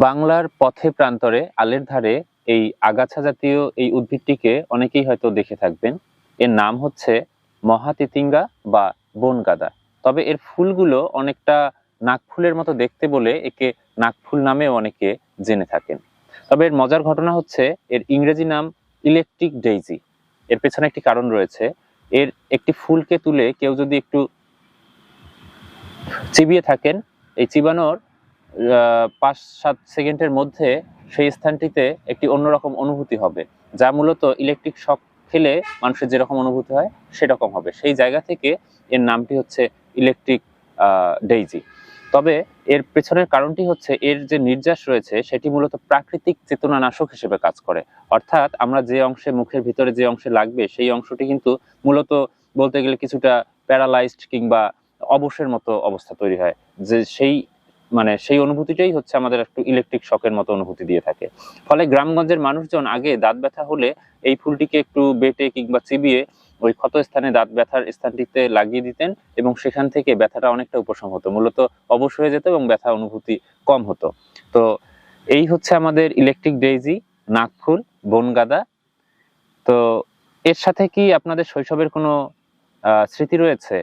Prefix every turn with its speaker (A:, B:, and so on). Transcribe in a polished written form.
A: বাংলার পথে প্রান্তরে আলের ধারে এই আগাছা জাতীয় এই উদ্ভিদটিকে অনেকেই হয়তো দেখে থাকবেন। এর নাম হচ্ছে মহাতিতিঙ্গা বা বনগাদা। তবে এর ফুলগুলো অনেকটা নাকফুলের মতো দেখতে বলে একে নাকফুল নামেও অনেকে জেনে থাকেন। তবে এর মজার ঘটনা হচ্ছে এর ইংরেজি নাম ইলেকট্রিক ডেইজি। এর পেছনে একটি কারণ রয়েছে। এর একটি ফুলকে তুলে কেউ যদি একটু চিবিয়ে থাকেন, এই চিবানোর ৫-৭ সেকেন্ডের মধ্যে সেই স্থানটিতে একটি অন্যরকম অনুভূতি হবে, যা মূলত ইলেকট্রিক শক খেলে মানুষের যেরকম অনুভূতি হয় সেরকম হবে। সেই জায়গা থেকে এর নামটি হচ্ছে ইলেকট্রিক ডেইজি। তবে এর পেছনের কারণটি হচ্ছে এর যে নির্যাস রয়েছে সেটি মূলত প্রাকৃতিক চেতনানাশক হিসেবে কাজ করে। অর্থাৎ আমরা যে অংশে, মুখের ভিতরে যে অংশে লাগবে সেই অংশটি কিন্তু মূলত বলতে গেলে কিছুটা প্যারালাইজড কিংবা অবশের মতো অবস্থা তৈরি হয়, যে সেই অনুভূতিটাই হচ্ছে আমাদের একটু ইলেকট্রিক শকের মতো অনুভূতি দিয়ে থাকে। ফলে গ্রামগঞ্জের মানুষজন আগে দাঁত ব্যথা হলে এই ফুলটিকে একটু বেটে কিংবা চিবিয়ে ওই ক্ষত স্থানে, দাঁত ব্যথার স্থানটিতে লাগিয়ে দিতেন এবং সেখান থেকে ব্যথাটা অনেকটা উপশম হতো, মূলত অবশ হয়ে যেত এবং ব্যথা অনুভূতি কম হতো। তো এই হচ্ছে আমাদের ইলেকট্রিক ডেইজি, নাকফুল, বনগাদা। তো এর সাথে কি আপনাদের শৈশবের কোনো স্মৃতি রয়েছে?